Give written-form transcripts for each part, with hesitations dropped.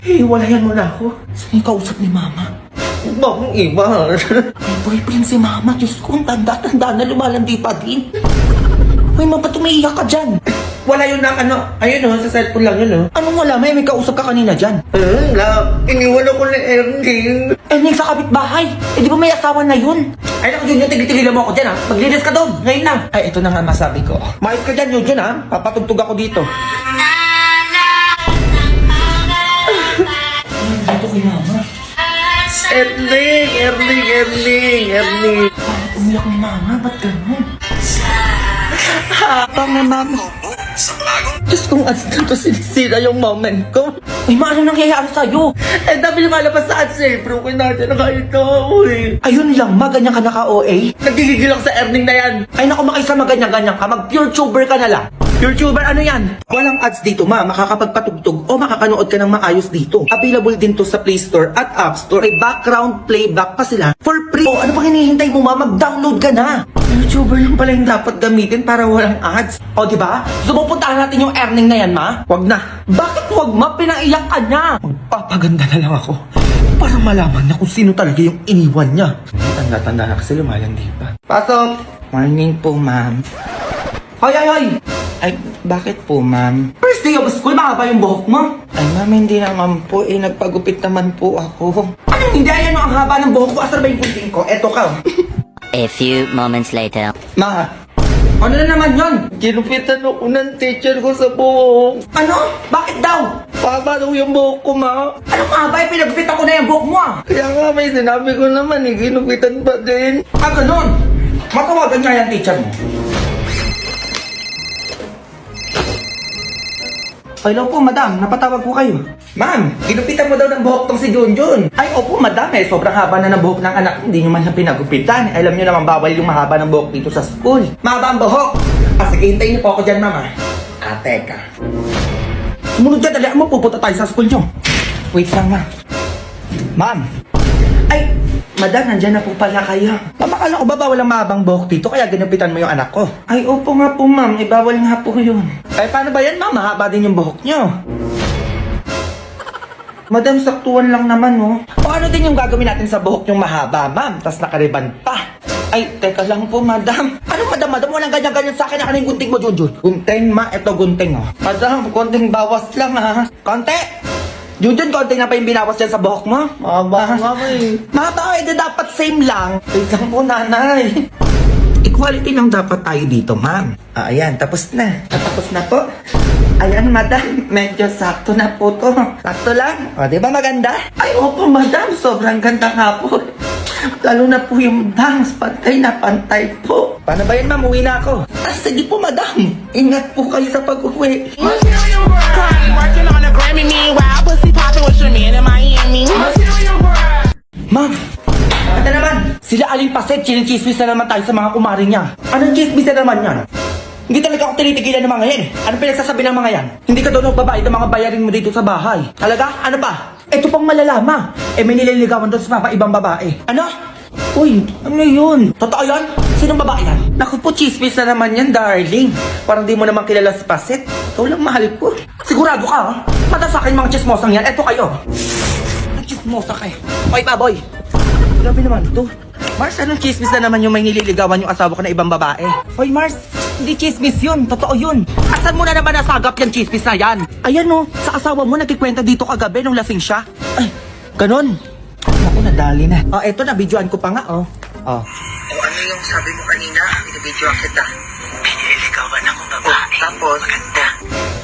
Hiwalayan mo na ako. Saan yung kausap ni Mama? Bakong iba? May boyfriend si Mama. Diyos ko, ang tanda-tanda na lumalandi pa din. Uy, Ma, ba't umiiyak ka dyan? Wala yun ng ano. Ayun o, sa cellphone lang yun o. Anong wala? May kausap ka kanina dyan. Iniwan ako ni Ernie. Eh, sa kapitbahay. Eh, di ba may asawa na yun? Ay naku, Junjun, tigil-tigilan mo ako dyan ha. Maglinis ka doon, ngayon na. Ay, ito na nga masabi ko. Mayos ka dyan, Junjun ha. Papatugtog ako dito. Dito kay Mama. Ernie. Bakit umiyak ni Mama? Ba't ganun? Habang na Mama. Diyos kong ads na to, sinisira yung moment ko. Uy, Ma, ano nangyayari sa'yo? Eh, dami lumalabas sa ads eh. Broken natin na kahit ikaw eh. Ayun lang, Ma, ganyan ka naka-OA? Nagigigil ako sa earning na yan. Ay, naku, makisama ganyan-ganyan ka. Mag-pure tuber ka na lang. YouTuber, ano yan? Walang ads dito, Ma. Makakapagpatugtog o makakanood ka ng maayos dito. Available din to sa Play Store at App Store. May background playback pa sila for free. O, ano pang hinihintay mo, Ma? Mag-download ka na. YouTuber lang pala yung dapat gamitin para walang ads. O, di ba? Sumupuntahan natin yung earning na yan, Ma. Wag na. Bakit wag, Ma? Pinaiyak ka na. Magpapaganda na lang ako para malaman niya kung sino talaga yung iniwan niya. Tanda-tanda na kasi lumalandi pa. Pasok! Morning po, Ma'am. Hoy, hoy, hoy! Ay, bakit po, Ma'am? First day of school, mahaba yung buhok mo. Ay, Ma'am, hindi naman po. Eh, nagpagupit naman po ako. Anong hindi? Ayan ang haba ng buhok ko. Asar ba yung kunting ko? Eto ka. A few moments later. Ma, Ano na naman yun? ginupitan ako ng teacher ko sa buhok. Ano? Bakit daw? Papa daw yung buhok ko, Ma. Anong haba? Pinagpitan ko na yung buhok mo ah. Kaya nga, may sinabi ko naman, eh, ginupitan pa din. Ah, ganun. Matawagan nga yung teacher mo. Hello po, Madam. Napatawag po kayo. Ma'am, ginupitan mo daw ng buhok tong si Junjun. Ay, opo, madam eh. Sobrang haba na ng buhok ng anak. Hindi nyo man lang pinagupitan. Alam nyo naman, bawal yung mahaba ng buhok dito sa school. Mahaba ang buhok. Ah, sige, hintayin niyo po ako dyan, mama. Ah, teka. Sumunod dyan, dali mo. Pupunta tayo sa school nyo. Wait lang, Ma. Ma'am. Ay, madam, nandyan na po pala kayo. Ma'am, akala ko ba bawal ang mahabang buhok dito kaya ginupitan mo yung anak ko? Ay, opo nga po, ma'am. Ibawal nga po yun. Ay, paano ba yan, ma'am? Mahaba din yung buhok nyo. Madam, saktuan lang naman, oh. O ano din yung gagawin natin sa buhok yung mahaba, ma'am? Tas nakariban pa. Ay, teka lang po, madam. Ano, madam? Walang ganyan-ganyan sa akin. Ano yung gunting mo, Junjun? Gunting, ma. Ito, gunting, oh. Madam, konting bawas lang, ha? Konti! Junjun, konting na pa yung binawas dyan sa buhok mo? Mahaba nga, eh. Mahaba, eh. Dapat same lang. Wait lang po, nanay. Equality lang dapat tayo dito, ma'am. Ah, ayan. Tapos na. Tapos na po. Ayan, madam. Medyo sakto na po to. Sakto lang. O, di ba maganda? Ay, opo, madam. Sobrang ganda nga po. Lalo na po yung bangs. Pantay na pantay po. Paano ba yun, ma'am? Uwi na ako. Ah, sige po, madam. Ingat po kayo sa pag-uwi. Material world. Working on a Grammy, meanwhile, pussy popping with your man in Miami. Material world. Ma'am, bakit na naman? Sila Aling Paset, chinichismis na naman tayo sa mga kumari niya. Anong chismis na naman yan? Hindi talaga ako tinitigilan ng mga yan. Anong pinagsasabi ng mga yan? Hindi ka daw nagbabayad ng mga bayarin mo dito sa bahay. Talaga? Ano ba? Ito pang malalama. Eh may nililigawan doon sa mga ibang babae. Ano? Uy, ano yun? Totoo yan? Sinong babae yan? Naku po, chismis na naman yan, darling. Parang di mo naman kilala si Paset. Ikaw lang mahal ko. Sigurado ka, ha? Mata sa akin mga chismosang yan. Eto kayo. Nagchismosa kayo. Oy, baboy. Grabe naman to. Mars, anong chismis na naman yung may nililigawan yung asawa ko na ibang babae? Hoy, Mars, hindi chismis yun. Totoo yun. Asan mo na naman nasagap yung chismis na yan? Ayan oh, sa asawa mo nagkikwenta dito kagabi nung lasing siya. Ay, ganun. Naku, nadali na. Oh, eto na, videoan ko pa nga, oh. Oh. Ano yung sabi mo kanina? Binibidyoan kita. Pinililigawan akong babae. Tapos? Maganda.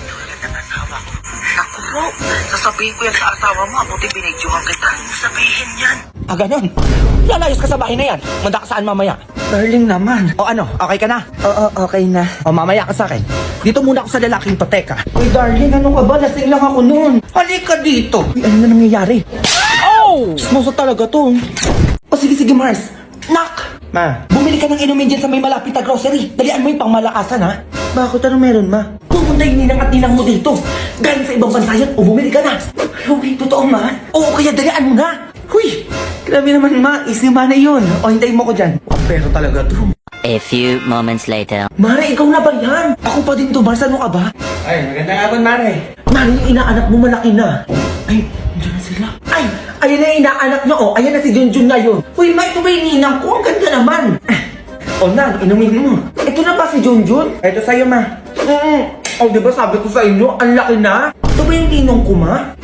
Tulad ng asawa ko. Naku bro, sasabihin ko yan sa asawa mo. Abuti binidyoan kita. Sabihin yan. Ah, ganun. Lalayos ka sa bahay na yan. Manda ka saan mamaya? Darling naman. O ano, okay ka na? Oo, okay na. O mamaya ka sa akin. Dito muna ako sa lalaking pateka. Uy, darling, ano ka ba? Lasing lang ako noon. Halika dito. Uy, ano na nangyayari? Oh! Smoso talaga to. O sige, Mars. Nak! Ma, bumili ka ng inumin dyan sa may malapit na grocery. Dalian mo yung pangmalakasan, ha? Bakit? Ano meron, ma? Pupunta yung ninang at ninang mo dito. Galing sa ibang bansa yan, o bumili ka na. Uy, totoo, ma? Oo, kaya dalian mo na. Huy! Grabe naman, ma. Easy ma na yun. O, hintayin mo ko dyan. Pero talaga to. A few moments later. Mare, ikaw na ba yan? Ako pa din to, Mars. Ano ka ba? Ay, maganda nga po, Mare. Mare, yung inaanak mo malaki na. Ay, Ay, nandiyan na sila. Ay, ayun na yung inaanak niyo, oh. Ayan na si Junjun na yun. Uy, ma, ito ba yung ninang ko? Ang ganda naman. O na, inumin mo. Ito na ba si Junjun? Ito sa'yo, ma. Oh, di ba sabi ko sa inyo, ang laki na? Ito ba yung ninong ko, ma?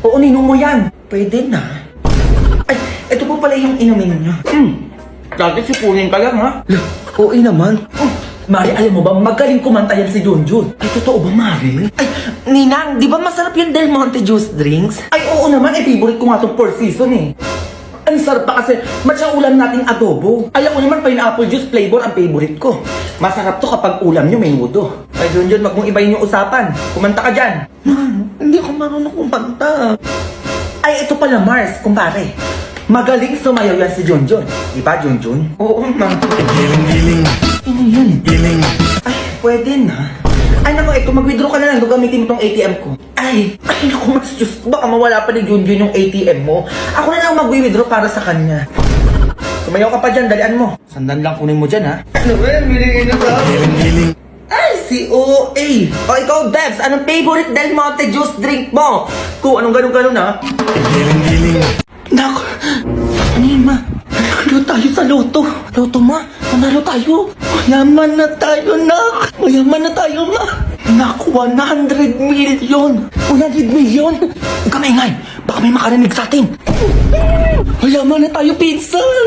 Oo, ninong mo yan. Pwede na. Ay, ito po pala yung inumin niya. Dati sipunin ka lang, ha? Oo naman. Mari, alam mo ba, magaling kumanta yan si Junjun. Ay, totoo ba, Mari? Ay, Ninang, di ba masarap yung Del Monte juice drinks? Ay, oo naman, favorite ko nga itong 4 season eh. Ang sarap pa kasi, matcha ulam nating adobo. Alam mo naman, pineapple juice flavor ang favorite ko. Masarap to kapag ulam nyo may mudo. Ay, Junjun, wag mong ibayin yung usapan. Kumanta ka dyan. Hindi ako marunong kumanta. Ay, ito pala, Mars, kumpare. Magaling sumayaw yan si Junjun. Di ba, Junjun? Oo, ma. Giling. Ano yan? Giling. Ay, pwede na. Ay, naku, ito, mag-withdraw ka na lang. Gamitin mo tong ATM ko. Ay, naku, mas Diyos ko. Baka mawala pa ni Junjun yung ATM mo. Ako na lang mag-withdraw para sa kanya. Sumayaw ka pa dyan, dalian mo. Sandan lang kunin mo dyan, ha? Ano ba yan? Bilingin na ba? Giling. Ay, si OA. O, ikaw, Debs, anong favorite Del Monte juice drink mo? Kung anong ganun-ganun, ha? Giling. Nak, Nima, nanalo tayo sa loto. Loto, ma, nanalo tayo. Mayaman na tayo, nak. Mayaman na tayo, ma. Nak, 100 million. 100 million? Huwag ka maingay. Baka may makarinig sa atin. Mayaman na tayo, pinsan.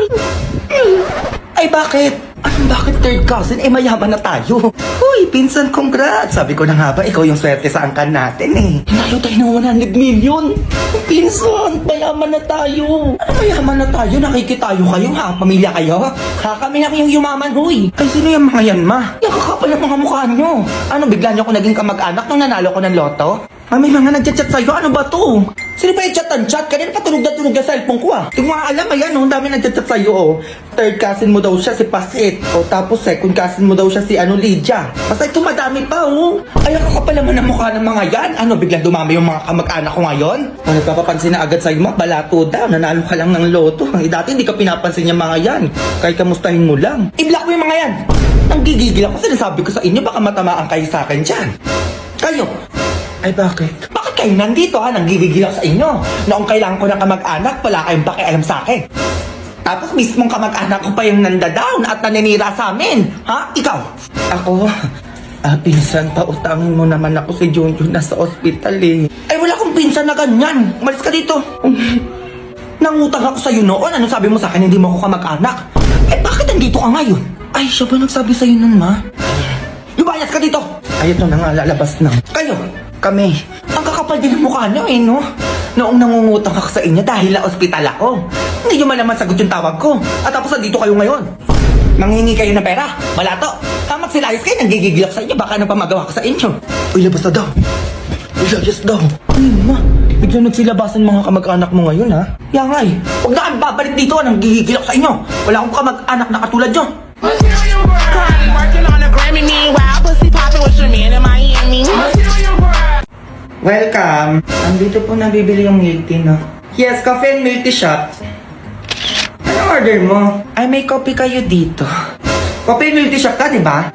Ay, bakit? Anong bakit third cousin? Eh, mayaman na tayo. Uy, pinsan, congrats. Sabi ko na nga ba, ikaw yung swerte sa angkan natin eh. Nanalo tayo ng 100 million. Pinsan, mayaman na tayo. Ano mayaman na tayo? Nakikitayo kayo ha? Pamilya kayo? Ha? Kami na kayong yumaman, huy. Ay, sino yung mga yan, ma? Yung kakapal ang mga mukha nyo. Ano, bigla nyo ako naging kamag-anak nung nanalo ko ng loto? May mga nagchat-chat sa'yo. Ano ba to? Sino ba yung chat-chat? Kanina pa tunog na tunog yung cellphone ko ah. Hindi ko nga alam, ayan oh. Ang dami nagchat-chat sa'yo oh. Third cousin mo daw siya si Pasit. O tapos second cousin mo daw siya si Lydia. Basta ito madami pa oh. Ay, ako pa naman ang mukha ng mga yan. Ano, biglang dumami yung mga kamag-anak ko ngayon? O nagpapapansin na agad sa'yo mo, balato daw. Nanalo ka lang ng loto. Dati hindi ka pinapansin yung mga yan. Kahit kamustahin mo lang. I-block mo yung mga yan. Ang gigigil ako, sinasabi ko sa inyo, baka matamaan kayo sa akin dyan. Kayo. Ay, bakit? Bakit kayo nandito ha? Nanggigigil ako sa inyo. Noong kailangan ko ng kamag-anak, wala kayong pakialam sa akin. Tapos mismong kamag-anak ko pa yung nandadown at naninira sa amin. Ha? Ikaw? Ako? Pinsan, pautangin mo naman ako si Junjun nasa ospital eh. Ay, wala akong pinsan na ganyan. Umalis ka dito. Nangutang ako sa'yo noon. Ano sabi mo sa akin? Hindi mo ako kamag-anak. Eh, bakit nandito ka ngayon? Ay, siya ba nagsabi sa'yo nun, ma? Lumayas ka dito! Ayun na nga, lalabas na. Kayo! Kami. Ang kakapal din ng mukha niyo eh, no? Noong nangungutang ako sa inyo dahil na ospital ako. Hindi nyo man naman sagot yung tawag ko. At tapos nandito kayo ngayon. Nanghingi kayo ng pera. Malato. Tamat sila ayos kayo. Nanggigigil ako sa inyo. Baka ano pa magawa ko sa inyo. Uy, labas na daw. Uy, labas daw. Uy, ma. Biglang nagsilabasan mga kamag-anak mo ngayon, ha? Yang ay. Huwag na kami babalik dito. Nanggigigil ako sa inyo. Wala akong kamag-anak na katulad nyo. Material world. Currently working on a Grammy. Meanwhile, pussy popping with your man in Miami. Material world. Welcome! Andito po nabibili yung milk tea, no? Yes, coffee and milk tea shop. Ano order mo? Ay, may coffee kayo dito. Coffee and milk tea shop ka, di ba?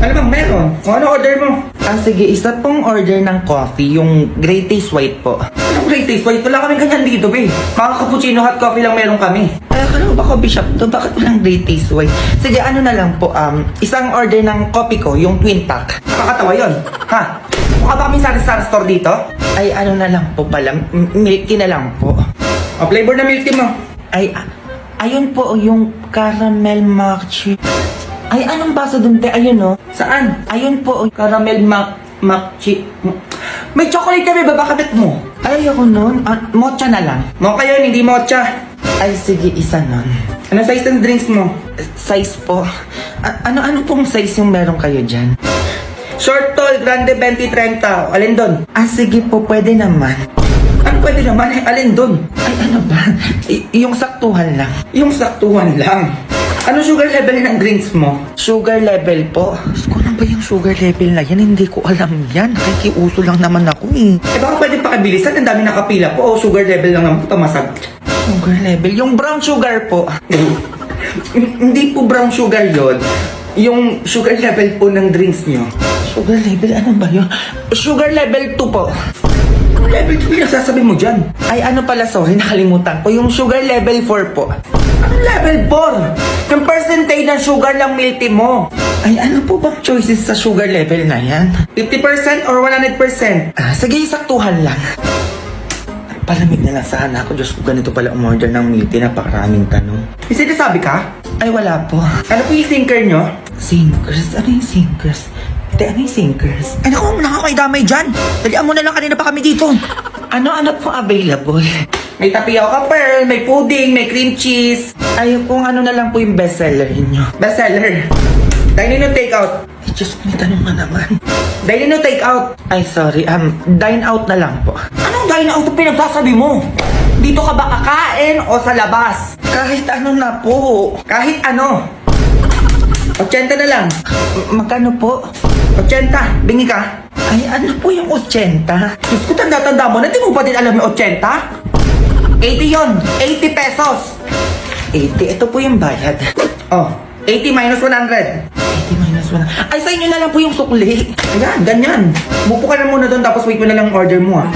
Ano bang meron? O ano order mo? Sige, isa pong order ng coffee, yung Great Taste White po. Anong Great Taste White? Wala kami ganyan dito, be. Mga cappuccino hot coffee lang meron kami. Ay, akala ko ba coffee shop to? Bakit walang Great Taste White? Sige, ano na lang po, isang order ng coffee ko, yung twin pack. Nakakatawa yun, ha? Mukha ba kami sari-sari store dito? Ay, ano na lang po pala, milk tea na lang po. O, flavor na milk tea mo. Ay, ayun po, yung caramel mochi. Ay, anong baso dun, te? Ayun, no? Saan? Ayun po, caramel mochi. May chocolate kami, babakabit mo. Ay, ako nun. Mocha na lang. Mocha yun, hindi mocha. Ay, sige, isa nun. Ano size ng drinks mo? Size po. Ano pong size yung meron kayo dyan? Short, tall, grande, 20, 30. Alin doon? Sige po, pwede naman. Ano pwede naman? Alin doon? Ay, ano ba? Yung saktuhan lang. Yung saktuhan lang. Ano sugar level ng drinks mo? Sugar level po? Ko lang ba yung sugar level na yan? Hindi ko alam yan. Nakikiuso lang naman ako eh. Baka pwede pakibilisan. Ang dami nakapila po. O sugar level lang naman tumasag. Sugar level? Yung brown sugar po. Hindi po brown sugar yon. Yung sugar level po ng drinks nyo. Sugar level? Ano ba yun? Sugar level 2 po. level 2 pinagsasabi mo dyan? Ay, ano pala, sorry, nakalimutan ko. Yung sugar level 4 po. Anong level 4? Yung percentage ng sugar ng milk tea mo. Ay, ano po bang choices sa sugar level na yan? 50% or 100%? Ah, sige, saktuhan lang. Palamig na lang sana ako. Diyos ko, ganito pala umorder ng milk tea. Napakaraming tanong. May sinasabi ka? Ay, wala po. Ano po yung sinker nyo? Sinkers? Ano yung sinkers? Ano yung sinkers? Ay, naku, nakakaidamay dyan. Dalian mo na lang, kanina pa kami dito. Ano po available? May tapioca pearl, may pudding, may cream cheese. Ay, kung ano na lang po yung bestseller niyo. Bestseller. Dine in o take out? Ay, Diyos ko, may tanong na naman. Dine in o take out? Ay, sorry. Dine out na lang po. Anong dine out ang pinagsasabi mo? Dito ka ba kakain o sa labas? Kahit ano na po. Kahit ano. 80 na lang. Magkano po? 80. Bingi ka? Ay, ano po yung 80? Diyos ko, tanda-tanda mo na. Di mo pa din alam yung 80? 80 yon. 80 pesos. 80. Ito po yung bayad. Oh, 80 minus 100. 80 minus 100. Ay, sa inyo na lang po yung sukli. Ayan, ganyan. Mupo ka na muna doon tapos wait mo na lang order mo, ah.